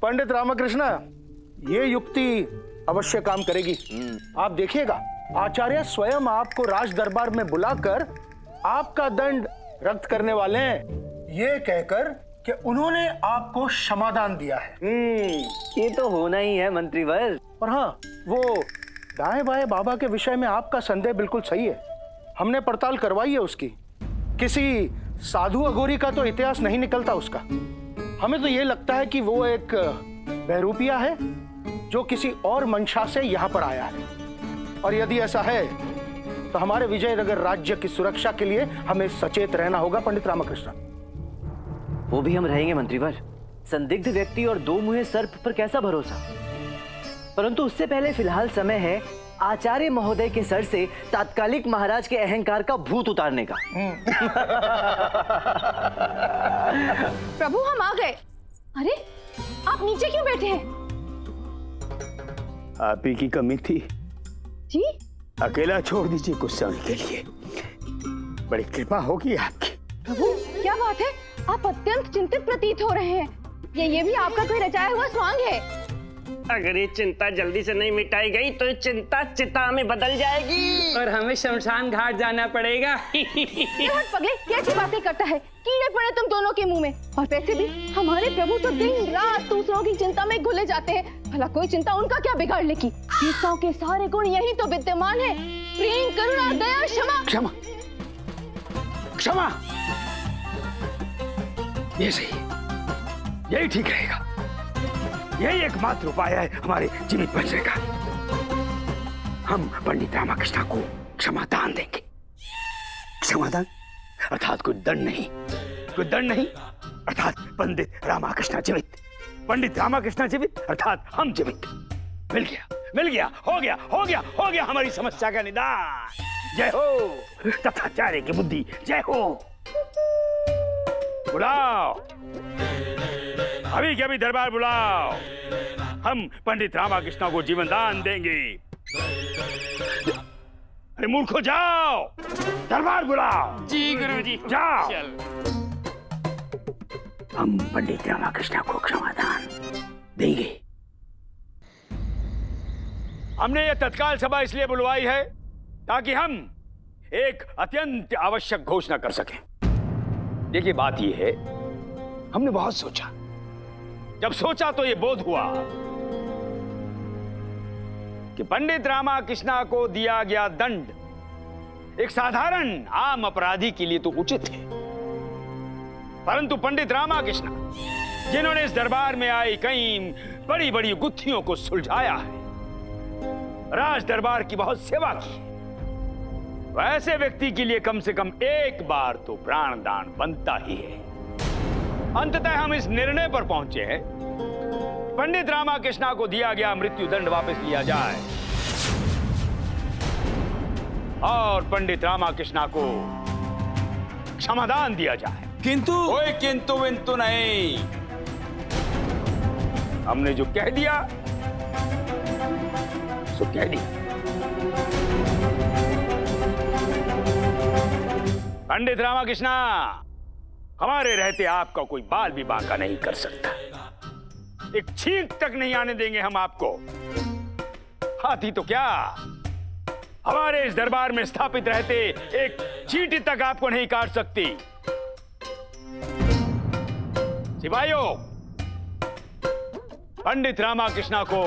पंडित रामकृष्ण, ये युक्ति अवश्य काम करेगी। आप देखिएगा, आचार्य स्वयं आपको राज दरबार में बुलाकर आपका दंड रद्द करने वाले हैं, ये कहकर कि उन्होंने आपको क्षमादान दिया है। ये तो होना ही है मंत्रीवर। और हाँ, वो दाएं बाएं बाबा के विषय में आपका संदेह बिल्कुल सही है। हमने पड़ताल करवाई है उसकी। किसी साधु अघोरी का तो इतिहास नहीं निकलता उसका। हमें तो ये लगता है कि वो एक बहरूपिया है जो किसी और मंशा से यहाँ पर आया है। और यदि ऐसा है तो हमारे विजयनगर राज्य की सुरक्षा के लिए हमें सचेत रहना होगा पंडित रामकृष्ण। वो भी हम रहेंगे मंत्रीवर। संदिग्ध व्यक्ति और दो मुहे सर्प पर कैसा भरोसा। परंतु उससे पहले फिलहाल समय है आचार्य महोदय के सर से तात्कालिक महाराज के अहंकार का भूत उतारने का। प्रभु, हम आ गए। अरे, आप नीचे क्यों बैठे हैं? आप ही की कमी थी। जी? अकेला छोड़ दीजिए कुछ समय के लिए। बड़ी कृपा होगी आपकी। प्रभु, क्या बात है? आप अत्यंत चिंतित प्रतीत हो रहे हैं। ये भी आपका कोई रचाया हुआ स्वांग है? अगर ये चिंता जल्दी से नहीं मिटाई गई तो ये चिंता चिता में बदल जाएगी और हमें शमशान घाट जाना पड़ेगा। पगले, कैसी बातें करता है? कीड़े पड़े तुम दोनों के मुंह में। और वैसे भी हमारे प्रभु तो दिन रात दूसरों की चिंता में घुले जाते हैं। भला कोई चिंता उनका क्या बिगाड़ लेगी? देवताओं के सारे गुण यही तो विद्यमान है। प्रेम, करुणा, दया, क्षमा। क्षमा, क्षमा, ये सही, यही ठीक रहेगा। यही एकमात्र उपाय है हमारे जीवित बचने का। हम पंडित रामकृष्ण को क्षमादान देंगे। क्षमादान अर्थात कोई दंड नहीं, कोई दंड नहीं अर्थात पंडित रामकृष्ण जीवित, पंडित रामकृष्ण जीवित अर्थात हम जीवित। मिल गया, मिल गया, हो गया, हो गया, हो गया हमारी समस्या का निदान। जय हो तथाचार्य की बुद्धि, जय हो। बुलाओ, अभी के अभी दरबार बुलाओ। हम पंडित रामकृष्ण को जीवन दान देंगे। अरे मूर्खो, जाओ, दरबार बुलाओ। जी गुरुजी, जाओ। चल। हम पंडित रामकृष्ण को क्षमादान देंगे। हमने यह तत्काल सभा इसलिए बुलवाई है ताकि हम एक अत्यंत आवश्यक घोषणा कर सकें। देखिए, बात यह है, हमने बहुत सोचा। जब सोचा तो यह बोध हुआ कि पंडित रामकृष्ण को दिया गया दंड एक साधारण आम अपराधी के लिए तो उचित है, परंतु पंडित रामकृष्ण जिन्होंने इस दरबार में आई कई बड़ी बड़ी गुत्थियों को सुलझाया है, राज दरबार की बहुत सेवा की, वैसे व्यक्ति के लिए कम से कम एक बार तो प्राणदान बनता ही है। अंततः हम इस निर्णय पर पहुंचे हैं, पंडित रामकृष्ण को दिया गया मृत्यु दंड वापस लिया जाए और पंडित रामकृष्ण को क्षमादान दिया जाए। किंतु कोई किंतु विंतु नहीं। हमने जो कह दिया सो कह दिया। पंडित रामकृष्ण, हमारे रहते आपका कोई बाल भी बांका नहीं कर सकता। एक छींक तक नहीं आने देंगे हम आपको। हाथी तो क्या, हमारे इस दरबार में स्थापित रहते एक चींटी तक आपको नहीं काट सकती। सिपाहियों, पंडित रामकृष्ण को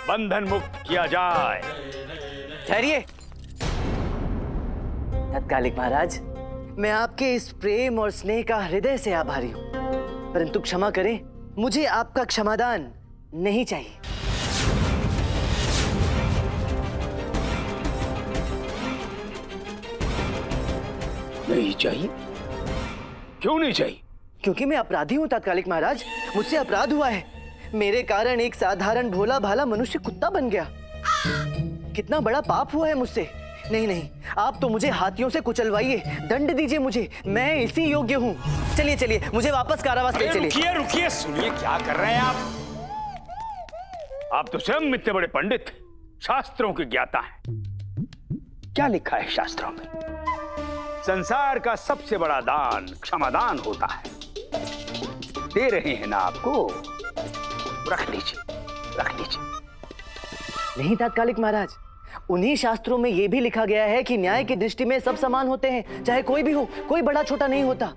बंधन मुक्त किया जाए। ठहरिए तत्कालिक महाराज, मैं आपके इस प्रेम और स्नेह का हृदय से आभारी हूं, परंतु क्षमा करें, मुझे आपका क्षमादान नहीं चाहिए। नहीं चाहिए? क्यों नहीं चाहिए? क्योंकि मैं अपराधी हूं तत्कालिक महाराज, मुझसे अपराध हुआ है। मेरे कारण एक साधारण भोला भाला मनुष्य कुत्ता बन गया। कितना बड़ा पाप हुआ है मुझसे। नहीं नहीं, आप तो मुझे हाथियों से कुचलवाइए, दंड दीजिए मुझे, मैं इसी योग्य हूँ। चलिए चलिए, मुझे वापस कारावास ले चलिए। रुकिए रुकिए, सुनिए क्या कर रहे हैं आप तो स्वयं इतने बड़े पंडित, शास्त्रों के ज्ञाता हैं। क्या लिखा है शास्त्रों में? संसार का सबसे बड़ा दान क्षमादान होता है। दे रहे हैं ना आपको, रख लीजिए, रख लीजिए। नहीं तात्कालिक महाराज, उन्हीं शास्त्रों में यह भी लिखा गया है कि न्याय की दृष्टि में सब समान होते हैं, चाहे कोई भी हो, कोई बड़ा छोटा नहीं होता।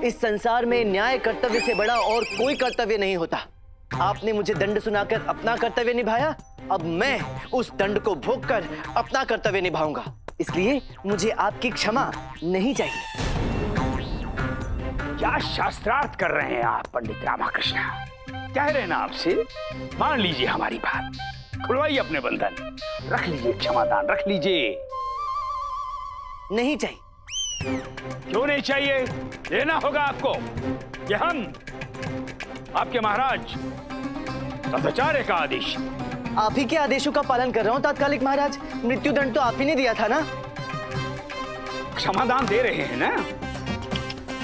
इस संसार में न्याय कर्तव्य से बड़ा और कोई कर्तव्य नहीं होता। आपने मुझे दंड सुनाकर अपना कर्तव्य निभाया, अब मैं उस दंड को भोगकर अपना कर्तव्य निभाऊंगा। इसलिए मुझे आपकी क्षमा नहीं चाहिए। क्या शास्त्रार्थ कर रहे हैं आप पंडित रामाकृष्ण? कह रहे हैं ना आपसे, मान लीजिए हमारी बात, खुलवाइए अपने बंधन, रख लीजिए क्षमादान, रख लीजिए। नहीं चाहिए। क्यों नहीं चाहिए? लेना होगा आपको। ये हम आपके महाराज तथाचार्य का आदेश। आप ही के आदेशों का पालन कर रहा हूं तात्कालिक महाराज। मृत्युदंड तो आप ही ने दिया था ना। क्षमादान दे रहे हैं ना?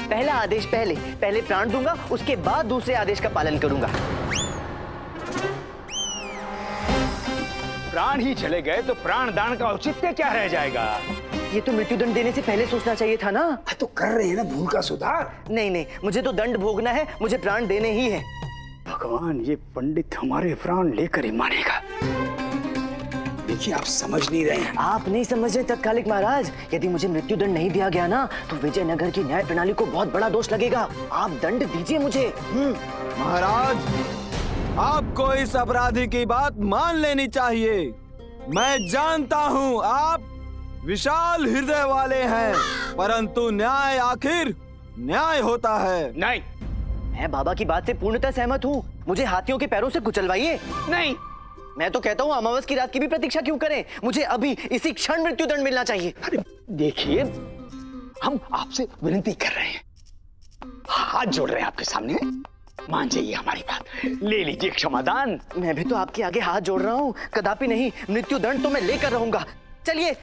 पहला आदेश पहले प्राण दूंगा, उसके बाद दूसरे आदेश का पालन करूंगा। प्राण ही चले गए तो प्राण दान का औचित्य क्या रह जाएगा? ये तो मृत्युदंड देने से पहले सोचना चाहिए था ना। तो कर रहे हैं ना भूल का सुधार। नहीं, मुझे तो दंड भोगना है, मुझे प्राण देने ही है। भगवान, ये पंडित हमारे प्राण लेकर ही मानेगा। देखिए, आप समझ नहीं रहे हैं। आप नहीं समझ रहे तत्कालिक महाराज। यदि मुझे मृत्युदंड नहीं दिया गया ना, तो विजयनगर की न्याय प्रणाली को बहुत बड़ा दोष लगेगा। आप दंड दीजिए मुझे। महाराज, आपको इस अपराधी की बात मान लेनी चाहिए। मैं जानता हूँ आप विशाल हृदय वाले हैं, परंतु न्याय आखिर न्याय होता है। नहीं, मैं बाबा की बात से पूर्णतः सहमत हूँ। मुझे हाथियों के पैरों से कुचलवाइए। नहीं, मैं तो कहता हूँ अमावस की रात की भी प्रतीक्षा क्यों करें? मुझे अभी इसी क्षण मृत्युदंड मिलना चाहिए। अरे देखिए, हम आपसे विनती कर रहे हैं, हाथ जोड़ रहे हैं आपके सामने, मान जाइए हमारी बात, ले लीजिए क्षमादान। मैं भी तो आपके आगे हाथ जोड़ रहा हूँ। कदापि नहीं, मृत्युदंड तो मैं लेकर रहूंगा। चलिए।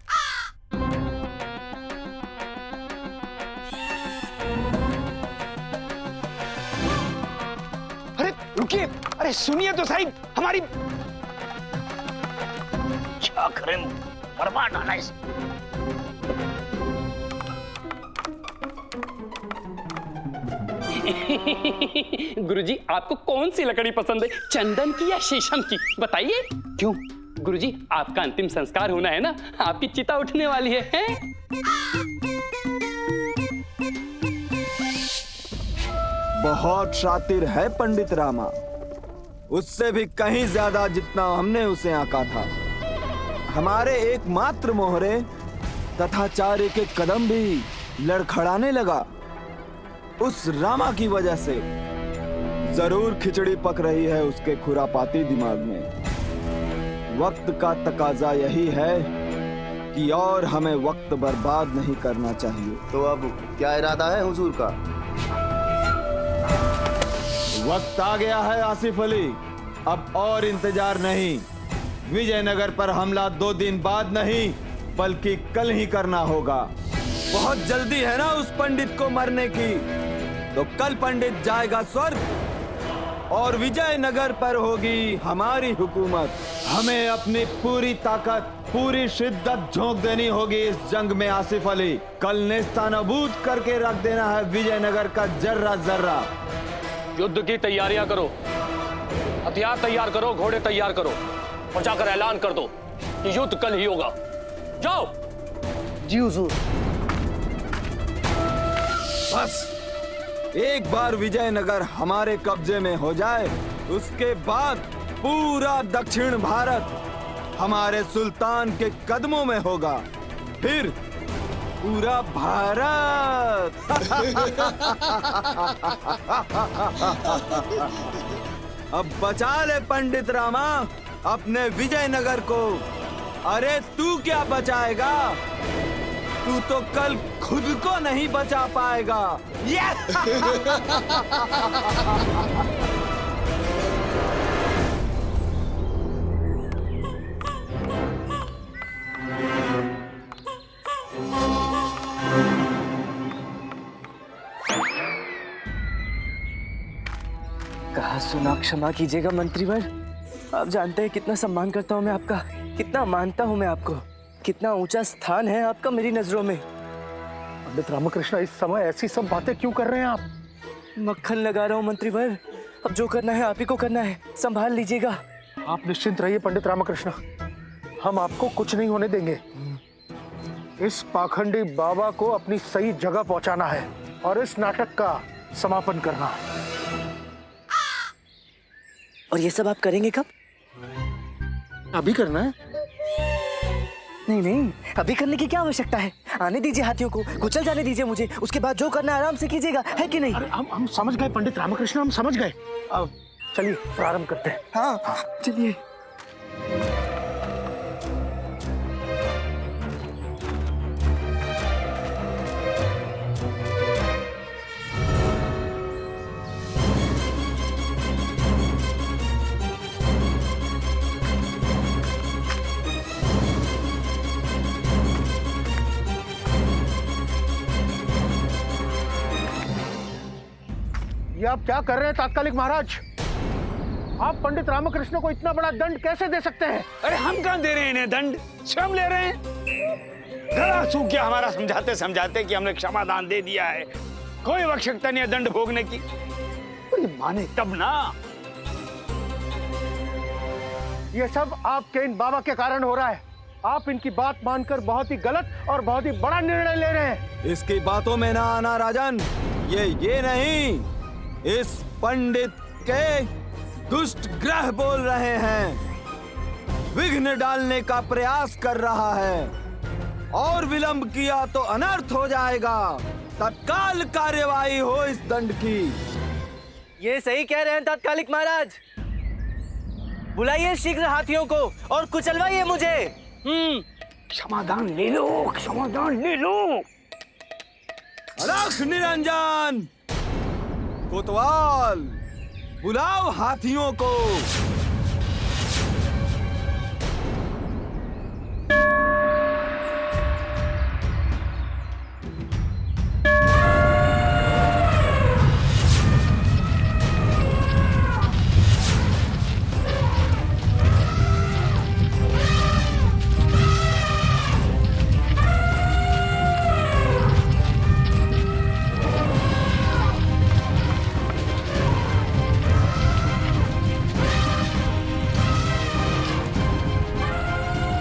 अरे रुकिए, अरे सुनिए तो सही हमारी। क्या करें, बर्बाद डाला इस। गुरुजी, आपको कौन सी लकड़ी पसंद है, चंदन की या शीशम की? बताइए। क्यों गुरुजी, आपका अंतिम संस्कार होना है ना, आपकी चिता उठने वाली है, हैं? बहुत शातिर है पंडित रामा, उससे भी कहीं ज्यादा जितना हमने उसे आंका था। हमारे एकमात्र मोहरे तथाचार्य के कदम भी लड़खड़ाने लगा। उस रामा की वजह से जरूर खिचड़ी पक रही है उसके खुरापाती दिमाग में। वक्त का तकाजा यही है कि और हमें वक्त बर्बाद नहीं करना चाहिए। तो अब क्या इरादा है हुजूर का? वक्त आ गया है आसिफ अली, अब और इंतजार नहीं। विजयनगर पर हमला 2 दिन बाद नहीं, बल्कि कल ही करना होगा। बहुत जल्दी है ना उस पंडित को मरने की, तो कल पंडित जाएगा स्वर्ग और विजयनगर पर होगी हमारी हुकूमत। हमें अपनी पूरी ताकत, पूरी शिद्दत झोंक देनी होगी इस जंग में आसिफ अली। कल नेस्तानाबूद करके रख देना है विजयनगर का जर्रा जर्रा। युद्ध की तैयारियां करो, हथियार तैयार करो, घोड़े तैयार करो और जाकर ऐलान कर दो कि युद्ध कल ही होगा। जाओ। जी हुजूर। बस एक बार विजयनगर हमारे कब्जे में हो जाए, उसके बाद पूरा दक्षिण भारत हमारे सुल्तान के कदमों में होगा, फिर पूरा भारत। अब बचा ले पंडित रामा अपने विजयनगर को। अरे तू क्या बचाएगा, तू तो कल खुद को नहीं बचा पाएगा। कहा सुना, क्षमा कीजिएगा मंत्रीवर। आप जानते हैं कितना सम्मान करता हूं मैं आपका, कितना मानता हूं मैं आपको। कितना ऊंचा स्थान है आपका मेरी नजरों में। पंडित रामकृष्ण, इस समय ऐसी सब बातें क्यों कर रहे हैं आप? मक्खन लगा रहा हूँ मंत्रीवर। अब जो करना है आप ही को करना है, संभाल लीजिएगा। आप निश्चिंत रहिए पंडित रामकृष्ण, हम आपको कुछ नहीं होने देंगे। इस पाखंडी बाबा को अपनी सही जगह पहुंचाना है और इस नाटक का समापन करना है। और ये सब आप करेंगे कब? अभी करना है? नहीं नहीं, अभी करने की क्या आवश्यकता है? आने दीजिए हाथियों को, कुचल जाने दीजिए मुझे, उसके बाद जो करना है आराम से कीजिएगा, है कि नहीं? अरे हम समझ गए पंडित रामकृष्ण, हम समझ गए। अब चलिए प्रारंभ करते हैं। हाँ चलिए। ये आप क्या कर रहे हैं तात्कालिक महाराज? आप पंडित रामकृष्ण को इतना बड़ा दंड कैसे दे सकते हैं? अरे हम कहां दे रहे हैं इन्हें दंड, स्वयं ले रहे हैं। गला सूख गया हमारा समझाते समझाते कि हमने क्षमादान दे दिया है, कोई आवश्यकता नहीं है दंड भोगने की। तो ये माने तब ना। ये सब आपके इन बाबा के कारण हो रहा है। आप इनकी बात मानकर बहुत ही गलत और बहुत ही बड़ा निर्णय ले रहे हैं। इसकी बातों में ना आना राजन। ये नहीं, इस पंडित के दुष्ट ग्रह बोल रहे हैं, विघ्न डालने का प्रयास कर रहा है, और विलंब किया तो अनर्थ हो जाएगा। तत्काल कार्यवाही हो इस दंड की। ये सही कह रहे हैं तात्कालिक महाराज। बुलाइए शीघ्र हाथियों को और कुचलवाइए मुझे। क्षमादान ले लो, क्षमादान ले लो। अलख निरंजन, कोतवाल, बुलाओ हाथियों को।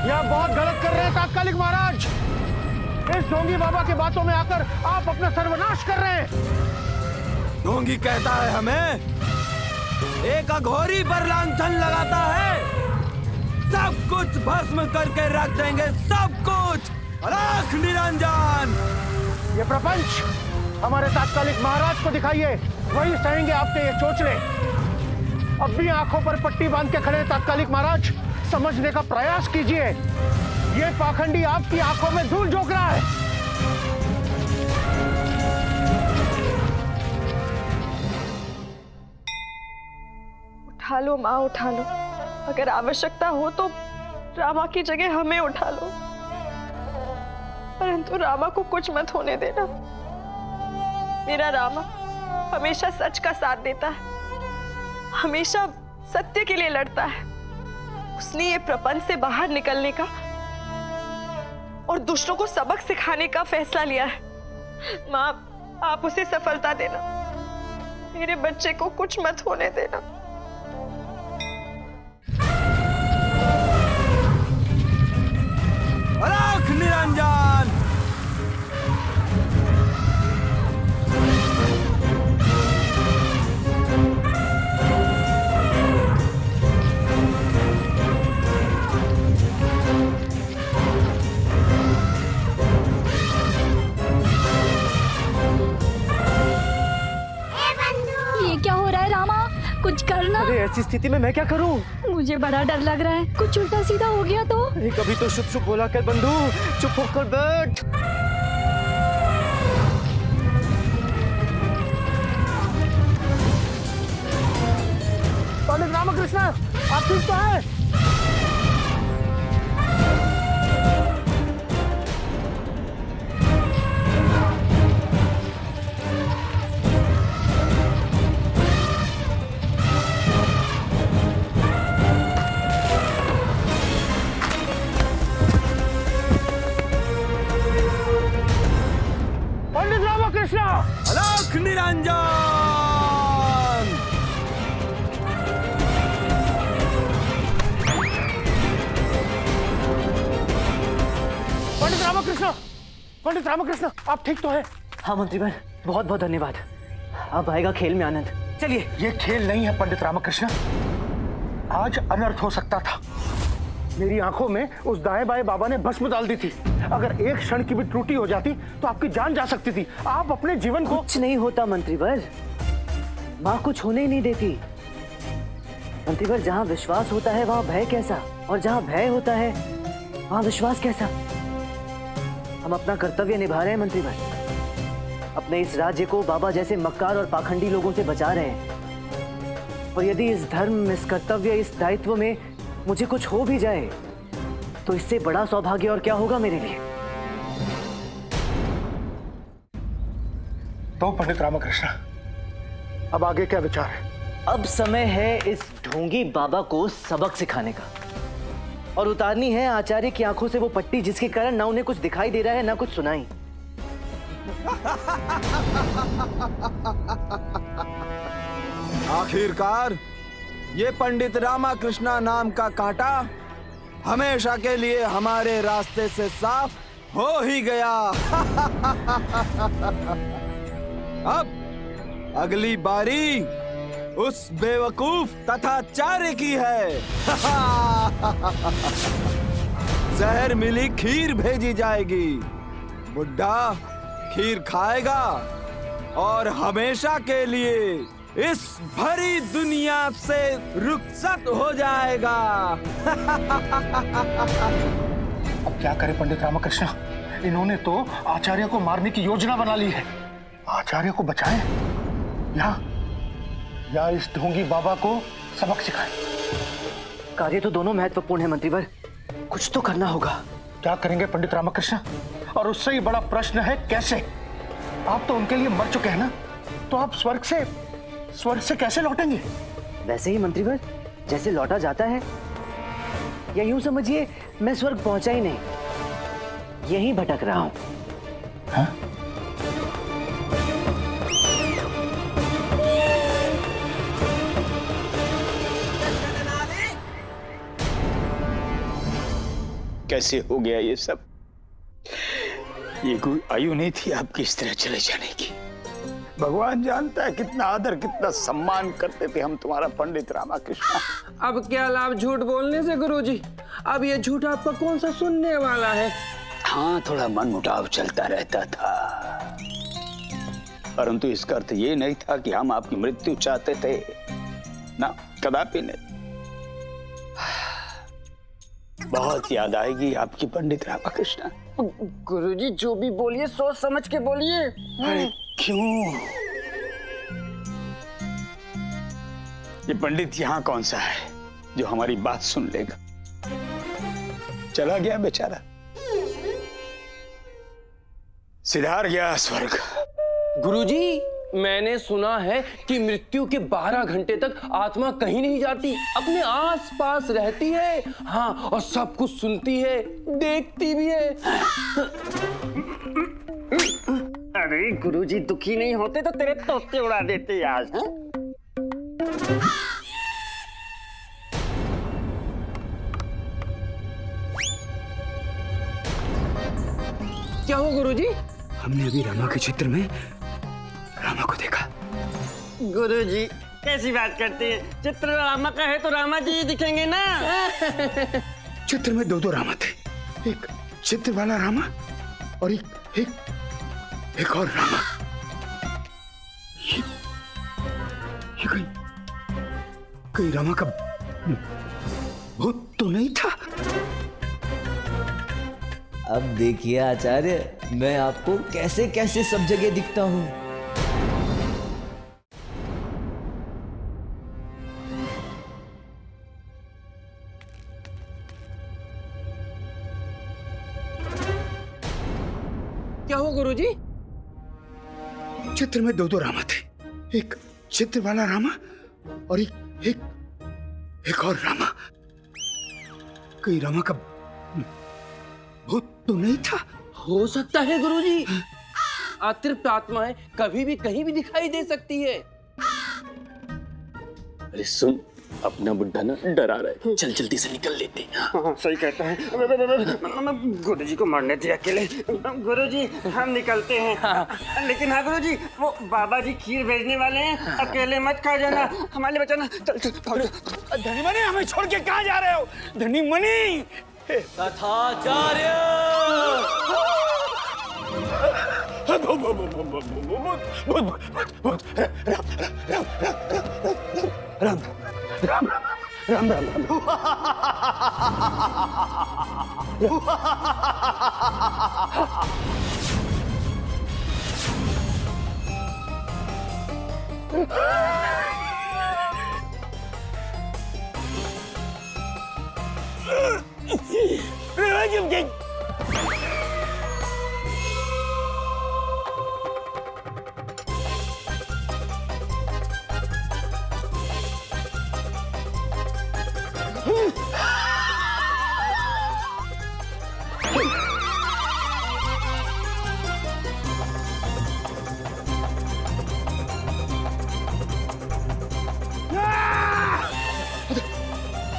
आप बहुत गलत कर रहे हैं तात्कालिक महाराज। इस ढोंगी बाबा की बातों में आकर आप अपना सर्वनाश कर रहे हैं। ढोंगी कहता है हमें, एक अघोरी पर लांछन लगाता है। सब कुछ भस्म करके रख देंगे, सब कुछ। अलख निरंजन, ये प्रपंच हमारे तात्कालिक महाराज को दिखाइए, वही सहेंगे आपके ये चोचले। अब भी आंखों पर पट्टी बांध के खड़े तात्कालिक महाराज, समझने का प्रयास कीजिए। ये पाखंडी आपकी आंखों में धूल झोंक रहा है। उठा लो माँ, उठा लो। अगर आवश्यकता हो तो रामा की जगह हमें उठा लो, परंतु रामा को कुछ मत होने देना। मेरा रामा हमेशा सच का साथ देता है, हमेशा सत्य के लिए लड़ता है। उसने ये प्रपंच से बाहर निकलने का और दुष्टों को सबक सिखाने का फैसला लिया है। माँ, आप उसे सफलता देना, मेरे बच्चे को कुछ मत होने देना। अलख निरंजन, क्या हो रहा है रामा? कुछ करना। अरे ऐसी स्थिति में मैं क्या करूं? मुझे बड़ा डर लग रहा है, कुछ उल्टा सीधा हो गया तो। अरे कभी तो शुभ शुभ बोला कर बंधु, चुप होकर बैठ। पंडित रामकृष्ण, आप ठीक तो हैं? कृष्णा। अलख निरंजन। पंडित रामकृष्ण, पंडित रामकृष्ण, आप ठीक तो है? हाँ मंत्रीवर, बहुत बहुत धन्यवाद। अब आएगा खेल में आनंद। चलिए। ये खेल नहीं है पंडित रामकृष्ण, आज अनर्थ हो सकता था। मेरी आंखों में उस दाएं बाएं बाबा ने भस्म डाल दी थी। अगर एक क्षण की भी त्रुटि हो जाती तो आपकी जान जा सकती थी। आप अपने जीवन को। कुछ नहीं होता मंत्रीवर, माँ कुछ होने ही नहीं देती। मंत्रीवर, जहाँ विश्वास होता है वहाँ भय कैसा, और जहाँ भय होता है वहाँ विश्वास कैसा। हम अपना कर्तव्य निभा रहे हैं मंत्रीवर, अपने इस राज्य को बाबा जैसे मक्कार और पाखंडी लोगों से बचा रहे हैं। और यदि इस धर्म, इस कर्तव्य, इस दायित्व में मुझे कुछ हो भी जाए तो इससे बड़ा सौभाग्य और क्या होगा मेरे लिए। तो पंडित रामकृष्ण, अब आगे क्या विचार है? अब समय है इस ढोंगी बाबा को सबक सिखाने का, और उतारनी है आचार्य की आंखों से वो पट्टी जिसके कारण ना उन्हें कुछ दिखाई दे रहा है ना कुछ सुनाई। आखिरकार ये पंडित रामकृष्णा नाम का कांटा हमेशा के लिए हमारे रास्ते से साफ हो ही गया। अब अगली बारी उस बेवकूफ तथा चार्य की है। जहर मिली खीर भेजी जाएगी, बुड्ढा खीर खाएगा और हमेशा के लिए इस भरी दुनिया से रुखसत हो जाएगा। अब क्या करें पंडित रामकृष्ण, इन्होंने तो आचार्य को मारने की योजना बना ली है। आचार्य को बचाएं या इस ढोंगी बाबा को सबक सिखाएं? कार्य तो दोनों महत्वपूर्ण है मंत्रीवर, कुछ तो करना होगा। क्या करेंगे पंडित रामकृष्ण? और उससे ही बड़ा प्रश्न है कैसे? आप तो उनके लिए मर चुके हैं ना, तो आप स्वर्ग से कैसे लौटेंगे? वैसे ही मंत्रीवर, जैसे लौटा जाता है, या यूं समझिए मैं स्वर्ग पहुंचा ही नहीं, यहीं भटक रहा हूं। हाँ? कैसे हो गया ये सब? ये कोई आयु नहीं थी आपकी इस तरह चले जाने की। भगवान जानता है कितना आदर, कितना सम्मान करते थे हम तुम्हारा पंडित रामकृष्ण। अब क्या लाभ झूठ बोलने से गुरुजी? अब ये झूठ आपका कौन सा सुनने वाला है? हाँ, थोड़ा मनमुटाव चलता रहता था, परंतु इसका अर्थ ये नहीं था कि हम आपकी मृत्यु चाहते थे ना, कदापि नहीं। बहुत याद आएगी आपकी पंडित रामकृष्ण। गुरुजी जो भी बोलिए सोच समझ के बोलिए। अरे क्यों? ये पंडित यहाँ कौन सा है जो हमारी बात सुन लेगा? चला गया बेचारा, सिधार गया स्वर्ग। गुरुजी, मैंने सुना है कि मृत्यु के 12 घंटे तक आत्मा कहीं नहीं जाती, अपने आस पास रहती है। हाँ, और सब कुछ सुनती है, देखती भी है। अरे गुरुजी दुखी नहीं होते तो तेरे तोते उड़ा देते आज। हैं? क्या हो गुरुजी? हमने अभी रामा के चित्र में रामा को देखा। गुरुजी कैसी बात करते हैं? चित्र रामा का है तो रामा जी दिखेंगे ना। चित्र में दो रामा थे, एक चित्र वाला रामा और एक और रामा। ये कहीं रामा का भूत तो नहीं था? अब देखिए आचार्य, मैं आपको कैसे कैसे सब जगह दिखता हूँ। क्या हो गुरुजी? चित्र में दो रामा थे, एक चित्र वाला रामा और एक और रामा। कहीं रामा का भूत तो नहीं था? हो सकता है गुरुजी। अतृप्त आत्माएं कभी भी कहीं भी दिखाई दे सकती है। अरे सुन, अपना बुड्ढा ना डरा रहा है, चल जल्दी से निकल लेते हैं। हाँ, सही कहता है। गुरुजी को मारने थे अकेले। गुरुजी हम निकलते हैं। लेकिन हाँ गुरुजी, वो बाबा जी खीर भेजने वाले हैं, अकेले मत खा जाना, हमारे लिए बचाना। चल चल भागो। धनी मनी, हमें छोड़ के कहाँ जा रहे हो धनी मनी? तथाचार्य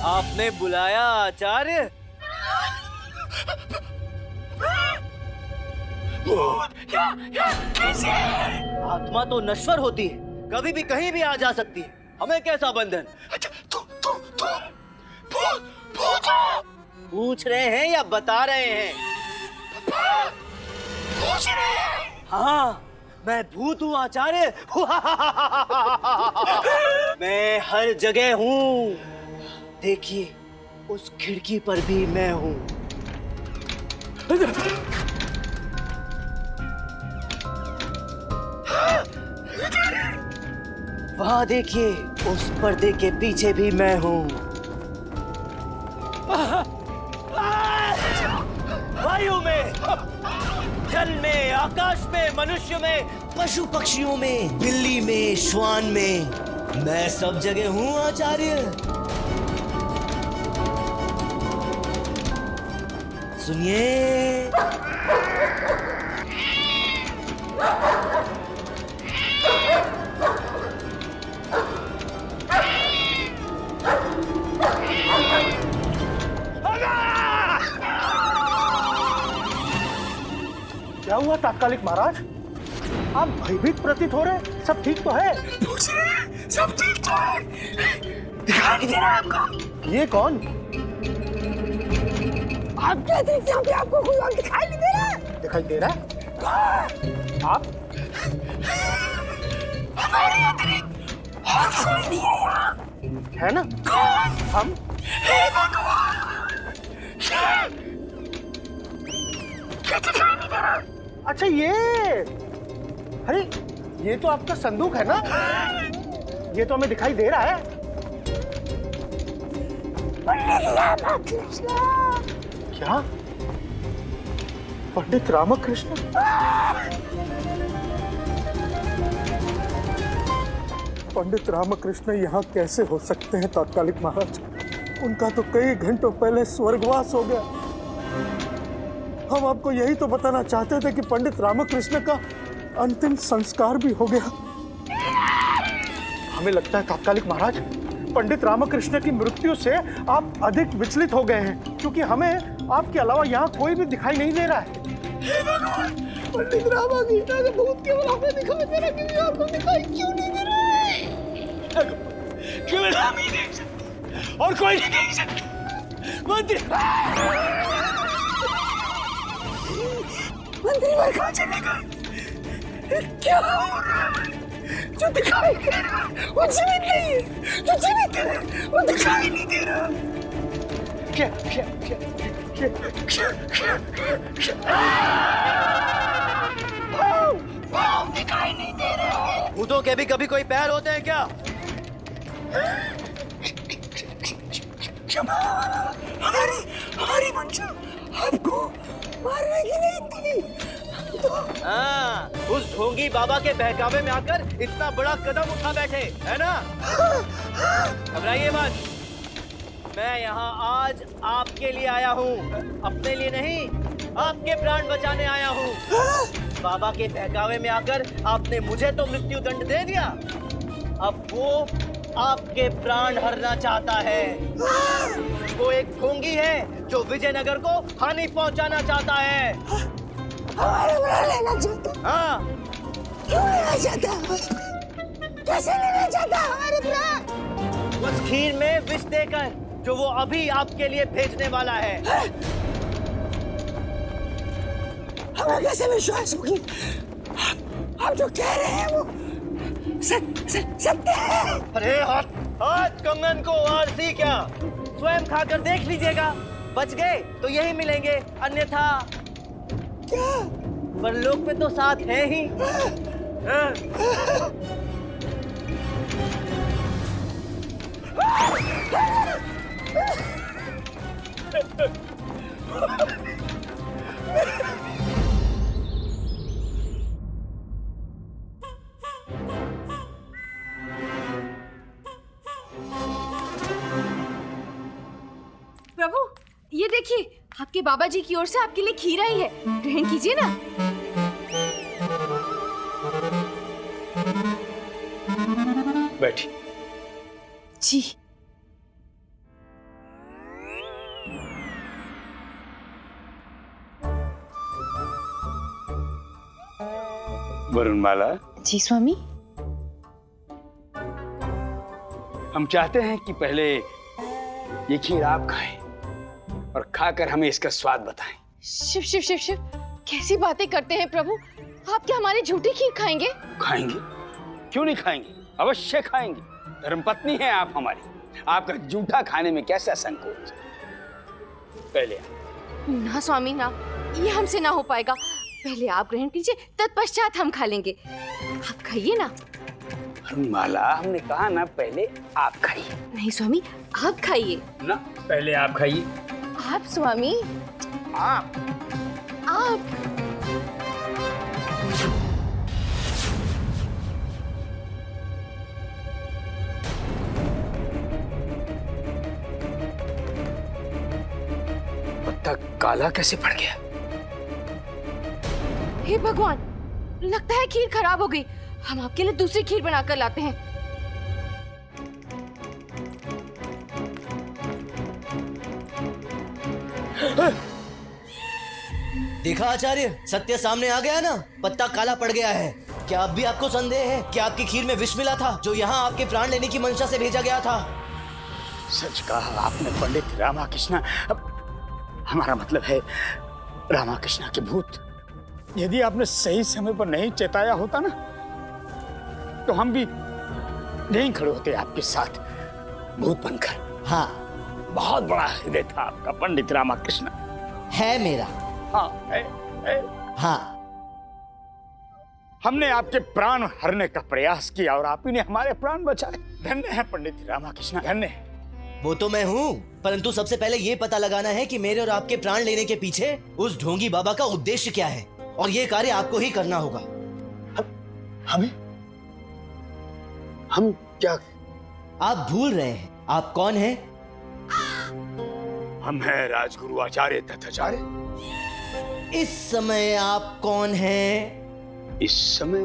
आपने बुलाया आचार्य? आत्मा तो नश्वर होती है, कभी भी कहीं भी आ जा सकती है, हमें कैसा बंधन? पूछ रहे हैं या बता रहे हैं? पूछ रहे हैं। हाँ, मैं भूत हूँ आचार्य। मैं हर जगह हूँ, देखिए उस खिड़की पर भी मैं हूँ। वहाँ देखिए, उस पर्दे के पीछे भी मैं हूँ। वायु में, जल में, आकाश में, मनुष्य में, पशु पक्षियों में, बिल्ली में, श्वान में, मैं सब जगह हूँ आचार्य। सुनिए, क्या हुआ तात्कालिक महाराज? आप भयभीत प्रतीत हो रहे, सब ठीक तो है? सब ठीक तो है। दिखाई नहीं दे रहा आपको? ये कौन? आप क्या देखते हैं? आपको कोई और दिखाई नहीं दे रहा? दिखाई दे रहा है? आप? हमारे अतिरिक्त और कोई नहीं है यहाँ। है ना? हम? हे भगवान! क्या दिखाई नहीं दे रहा? अच्छा ये, अरे ये तो आपका संदूक है ना? ये तो हमें दिखाई दे रहा है। क्या? पंडित रामकृष्ण? पंडित रामकृष्ण यहाँ कैसे हो सकते हैं तात्कालिक महाराज? उनका तो कई घंटों पहले स्वर्गवास हो गया। हम आपको यही तो बताना चाहते थे कि पंडित रामकृष्ण का अंतिम संस्कार भी हो गया। हमें लगता है तात्कालिक महाराज, पंडित रामकृष्ण की मृत्यु से आप अधिक विचलित हो गए हैं, क्योंकि हमें आपके अलावा यहाँ कोई भी दिखाई नहीं दे रहा है। हे भगवान! पंडित रामकृष्ण का भूत केवल हमें दिखाई दे रहा है, क्योंकि आपको दिखाई क्यों नहीं दे रहा है? केवल हम ही देख सकते और कोई नहीं देख सकता। मंत्री भाई कहाँ चले गए? क्या हो रहा है? जो दिखाई दे रहा है वो जीवित नहीं है, जो जीवित है वो दिखाई नहीं दे रहा। क्या क्या क्या क्या क्या क्या दिखाई नहीं दे रहा। भूतों के भी कभी कोई पैर होते हैं क्या? हमारी मंशा आपको मारने की नहीं थी। हाँ, उस ढोंगी बाबा के बहकावे में आकर इतना बड़ा कदम उठा बैठे, है ना? घबराइए मत। मैं यहाँ आज आपके लिए आया हूँ, अपने लिए नहीं, आपके प्राण बचाने आया हूँ। बाबा के बहकावे में आकर आपने मुझे तो मृत्यु दंड दे दिया, अब वो आपके प्राण हरना चाहता है। वो एक ढोंगी है जो विजयनगर को हानि पहुंचाना चाहता है। हमारे प्राण लेना चाहता? हाँ। क्यों लेना चाहता? कैसे लेना चाहता हमारे प्राण? उस खीर में विष देकर जो वो अभी आपके लिए भेजने वाला है। हमें कैसे विश्वास होगी? आप जो कह रहे हैं वो सत्य है। अरे हाथ कंगन को आरती क्या, स्वयं खाकर देख लीजिएगा। बच गए तो यही मिलेंगे, अन्यथा क्या परलोक में तो साथ है ही। हाँ। प्रभु, ये देखिए, आपके बाबा जी की ओर से आपके लिए खीर आई है, ग्रहण कीजिए ना। बैठी। जी। वरुणमाला, जी स्वामी। हम चाहते हैं कि पहले ये खीर आप खाएं और खाकर हमें इसका स्वाद बताएं। शिव शिव शिव शिव, कैसी बातें करते हैं प्रभु, आप क्या हमारी झूठी खीर खाएंगे? खाएंगे, क्यों नहीं खाएंगे, अवश्य खाएंगे। धर्मपत्नी हैं आप हमारी, आपका जूठा खाने में कैसा संकोच। पहले ना स्वामी ना, ये हमसे ना हो पाएगा। पहले आप ग्रहण कीजिए, तत्पश्चात हम खा लेंगे। आप खाइए ना। माला, हमने कहा ना पहले आप खाइए। नहीं स्वामी, आप खाइए ना, पहले आप खाइए। आप स्वामी, आप पत्ता काला कैसे पड़ गया? हे भगवान, लगता है खीर खराब हो गई। हम आपके लिए दूसरी खीर बनाकर लाते हैं। देखा आचार्य, सत्य सामने आ गया ना, पत्ता काला पड़ गया है। क्या अब भी आपको संदेह है कि आपकी खीर में विष मिला था, जो यहाँ आपके प्राण लेने की मंशा से भेजा गया था? सच कहा आपने पंडित रामाकृष्ण। हमारा मतलब है रामाकृष्ण के भूत। यदि आपने सही समय पर नहीं चेताया होता ना, तो हम भी नहीं खड़े होते आपके साथ भूत बनकर। हाँ, बहुत बड़ा हृदय था आपका पंडित रामाकृष्ण। है मेरा। हाँ, हाँ। हमने आपके प्राण हरने का प्रयास किया और आप ही ने हमारे प्राण बचाए। धन्य है पंडित रामाकृष्ण, धन्य है। वो तो मैं हूँ, परंतु सबसे पहले ये पता लगाना है कि मेरे और आपके प्राण लेने के पीछे उस ढोंगी बाबा का उद्देश्य क्या है, और ये कार्य आपको ही करना होगा। हम क्या? आप भूल रहे हैं आप कौन हैं? हम हैं राजगुरु आचार्य तथाचार्य। इस समय आप कौन हैं? इस समय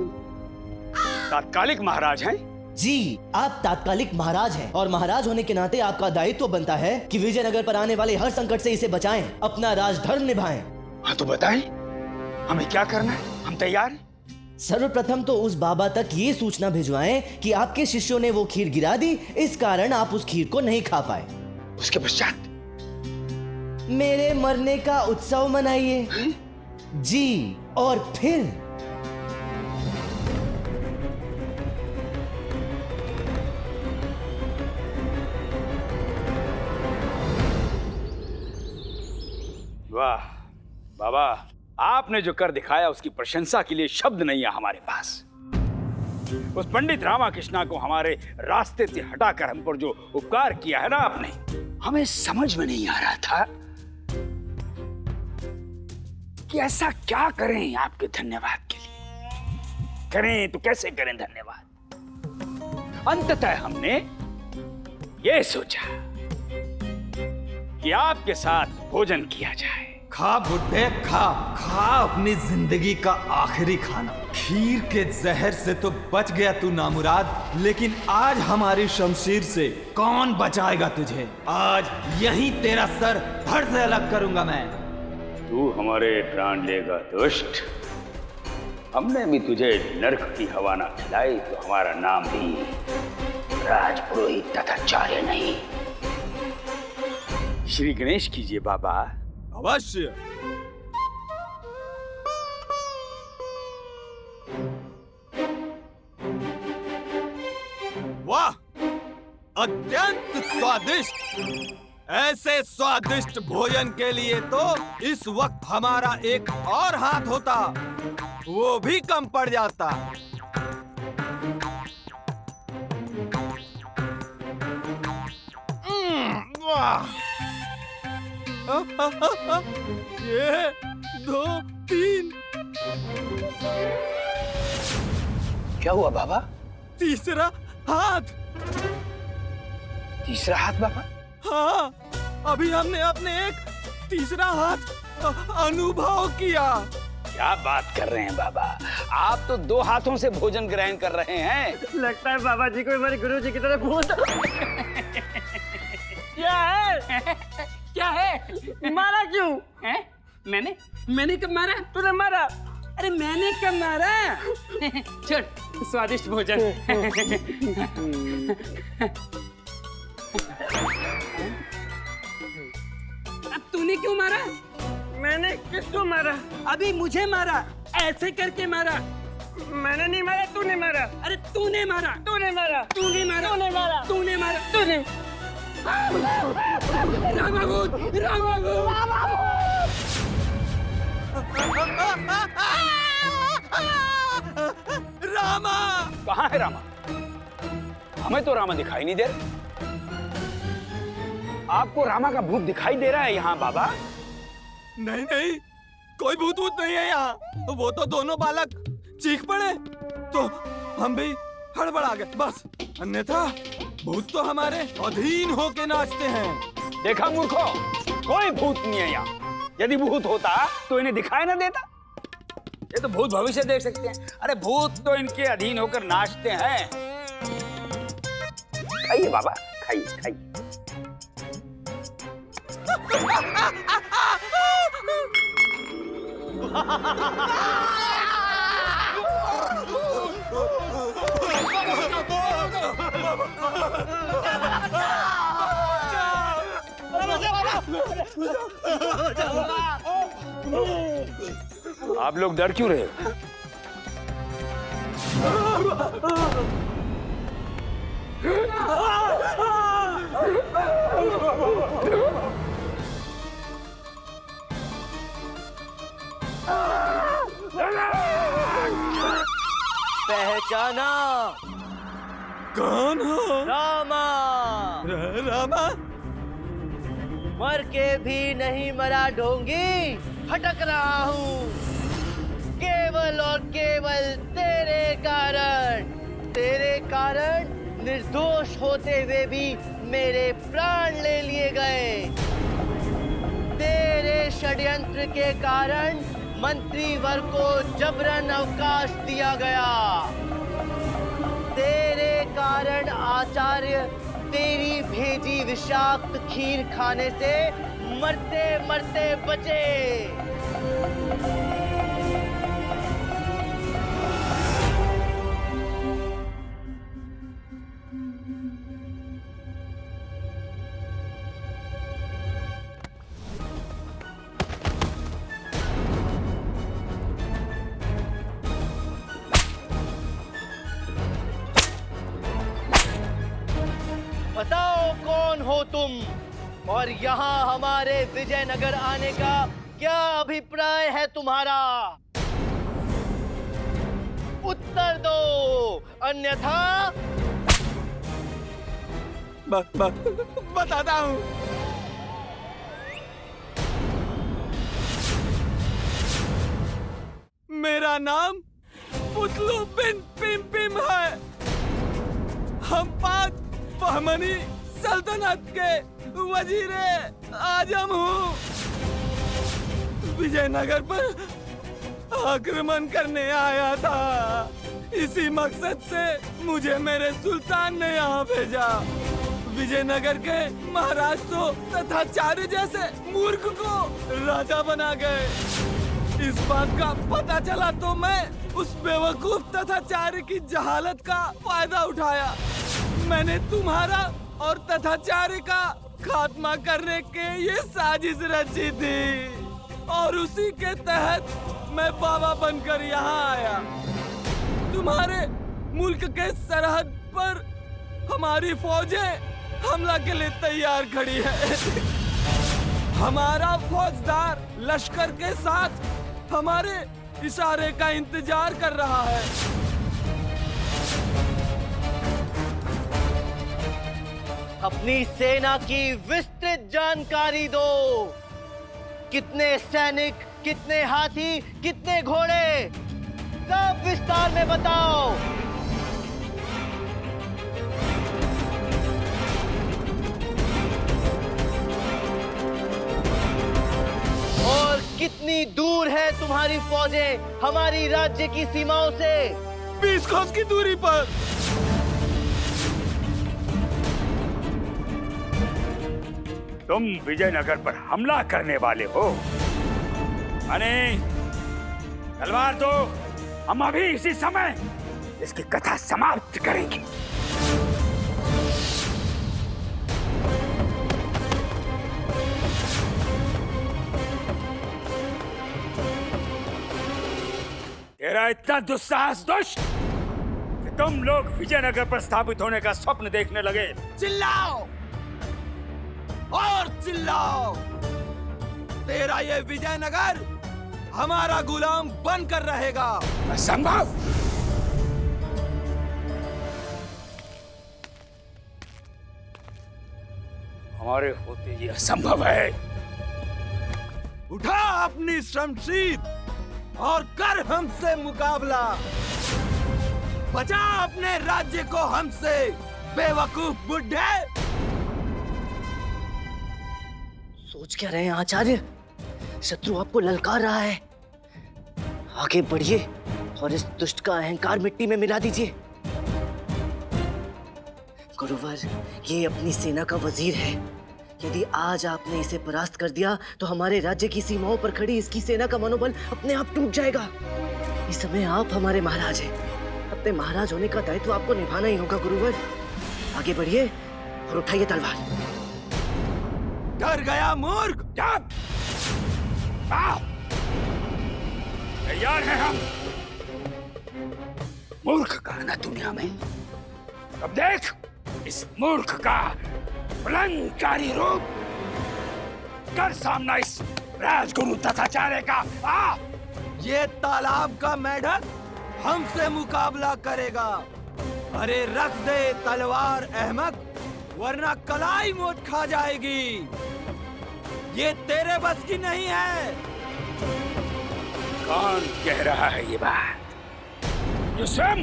तात्कालिक महाराज हैं। जी, आप तात्कालिक महाराज हैं, और महाराज होने के नाते आपका दायित्व बनता है कि विजयनगर पर आने वाले हर संकट से इसे बचाएं, अपना राजधर्म निभाएं। हाँ तो बताएं, हमें क्या करना है? हम तैयार हैं। सर्वप्रथम तो उस बाबा तक ये सूचना भिजवाएं कि आपके शिष्यों ने वो खीर गिरा दी, इस कारण आप उस खीर को नहीं खा पाए। उसके पश्चात मेरे मरने का उत्सव मनाइए। जी, और फिर वाह बाबा, आपने जो कर दिखाया उसकी प्रशंसा के लिए शब्द नहीं है हमारे पास। उस पंडित रामाकृष्ण को हमारे रास्ते से हटाकर हम पर जो उपकार किया है ना आपने, हमें समझ में नहीं आ रहा था कि ऐसा क्या करें आपके धन्यवाद के लिए। करें तो कैसे करें धन्यवाद? अंततः हमने ये सोचा कि आपके साथ भोजन किया जाए, खा बुड्ढे खा खा अपनी जिंदगी का आखिरी खाना। खीर के जहर से तो बच गया तू नामुराद, लेकिन आज हमारी शमशीर से कौन बचाएगा तुझे। आज यहीं तेरा सर धड़ से अलग करूंगा मैं। तू हमारे प्राण लेगा दुष्ट। हमने भी तुझे नरक की हवा ना खिलाई तो हमारा नाम भी राजपुरोहित तथाचार्य नहीं। श्री गणेश कीजिए बाबा। अवश्य। वाह, अत्यंत स्वादिष्ट। ऐसे स्वादिष्ट भोजन के लिए तो इस वक्त हमारा एक और हाथ होता, वो भी कम पड़ जाता। वाह, ये 2 3 क्या हुआ बाबा? तीसरा हाथ। तीसरा हाथ बाबा? हाँ, अभी हमने अपने एक तीसरा हाथ अनुभव किया। क्या बात कर रहे हैं बाबा? आप तो 2 हाथों से भोजन ग्रहण कर रहे हैं। लगता है बाबा जी को हमारे गुरु जी की तरह भूत। क्या है? क्या है? मारा क्यों? हैं? मैंने कब मारा? तूने मारा? अरे मैंने कब मारा? छोड़, स्वादिष्ट भोजन। अब तूने क्यों मारा? मैंने किसको मारा? अभी मुझे मारा, ऐसे करके मारा। मैंने नहीं मारा, तूने मारा। अरे तूने मारा, तूने मारा, तूने मारा, तूने मारा, तूने मारा, तूने। रामाभूत, रामाभूत। रामा! कहाँ है रामा? हमें तो रामा दिखाई नहीं दे रहा। आपको रामा का भूत दिखाई दे रहा है यहाँ बाबा? नहीं नहीं, कोई भूत वूत नहीं है यहाँ। वो तो दोनों बालक चीख पड़े तो हम भी हड़बड़ा गए बस। अन्यथा भूत तो हमारे अधीन होके नाचते हैं। देखा मूर्खो, कोई भूत नहीं है यहाँ। यदि भूत होता तो इन्हें दिखाई ना देता। ये तो भूत भविष्य देख सकते हैं। अरे भूत तो इनके अधीन होकर नाचते हैं। खाइए बाबा, खाइए खाइए। आप लोग डर क्यों रहे? पहचाना? कौन हो? रामा। रामा? मर के भी नहीं मरा ढोंगी, भटक रहा हूँ केवल और केवल तेरे कारण निर्दोष होते हुए भी मेरे प्राण ले लिए गए। तेरे षड्यंत्र के कारण मंत्री वर्ग को जबरन अवकाश दिया गया। तेरे कारण आचार्य तेरी भेजी विषाक्त खीर खाने से मरते मरते बचे। बताओ कौन हो तुम और यहाँ हमारे विजयनगर आने का क्या अभिप्राय है तुम्हारा? उत्तर दो, अन्यथा बताता हूँ। मेरा नाम पुतलू बिन पिम पिम है। हम पाक बहमनी सल्तनत के वजीरे आजम हूँ। विजयनगर पर आक्रमण करने आया था। इसी मकसद से मुझे मेरे सुल्तान ने यहाँ भेजा। विजयनगर के महाराज तो तथाचार्य जैसे मूर्ख को राजा बना गए। इस बात का पता चला तो मैं उस बेवकूफ तथाचार्य की जहालत का फायदा उठाया। मैंने तुम्हारा और तथाचार्य का खात्मा करने के ये साजिश रची थी और उसी के तहत मैं बाबा बनकर यहाँ आया। तुम्हारे मुल्क के सरहद पर हमारी फौजें हमला के लिए तैयार खड़ी है। हमारा फौजदार लश्कर के साथ हमारे इशारे का इंतजार कर रहा है। अपनी सेना की विस्तृत जानकारी दो। कितने सैनिक, कितने हाथी, कितने घोड़े, सब विस्तार में बताओ। और कितनी दूर है तुम्हारी फौजें हमारी राज्य की सीमाओं से? 20 कोस की दूरी पर। तुम विजयनगर पर हमला करने वाले हो? अने तलवार दो, हम अभी इसी समय इसकी कथा समाप्त करेंगे। तेरा इतना दुस्साहस दुष्ट कि तुम लोग विजयनगर पर स्थापित होने का स्वप्न देखने लगे। चिल्लाओ और चिल्लाओ। तेरा ये विजयनगर हमारा गुलाम बनकर रहेगा। असंभव। हमारे होते ये असंभव है। उठा अपनी शमशीर और कर हमसे मुकाबला। बचा अपने राज्य को हमसे, बेवकूफ बुड्ढे। सोच क्या रहे हैं आचार्य? शत्रु आपको ललकार रहा है। आगे बढ़िए और इस दुष्ट का अहंकार मिट्टी में मिला दीजिए। गुरुवर, ये अपनी सेना का वजीर है। यदि आज आपने इसे परास्त कर दिया तो हमारे राज्य की सीमाओं पर खड़ी इसकी सेना का मनोबल अपने आप टूट जाएगा। इस समय आप हमारे महाराज हैं। अपने महाराज होने का दायित्व आपको निभाना ही होगा गुरुवर। आगे बढ़िए और उठाइए तलवार। डर गया मूर्ख? तैयार हैं हम। मूर्ख का ना दुनिया में। अब देख इस मूर्ख का प्रलंकारी रूप। कर सामना इस राजगुरु तथाचार्य का। ये तालाब का मेढक हमसे मुकाबला करेगा। अरे रख दे तलवार अहमक, वरना कलाई मौत खा जाएगी। ये तेरे बस की नहीं है। कौन कह रहा है ये बात? जो स्वयं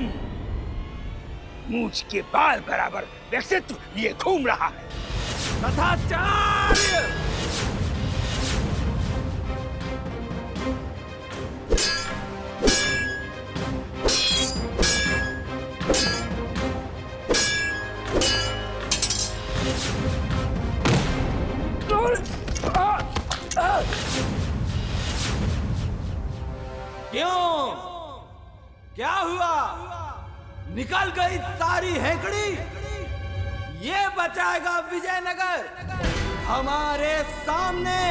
मूंछ के बाल बराबर व्यक्तित्व लिए घूम रहा है। तथाचार्य! क्यों? क्या हुआ? निकल गई सारी हेकड़ी? ये बचाएगा विजयनगर हमारे सामने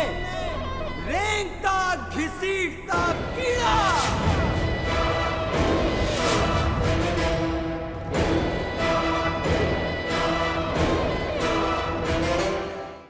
रेंगता घसीटता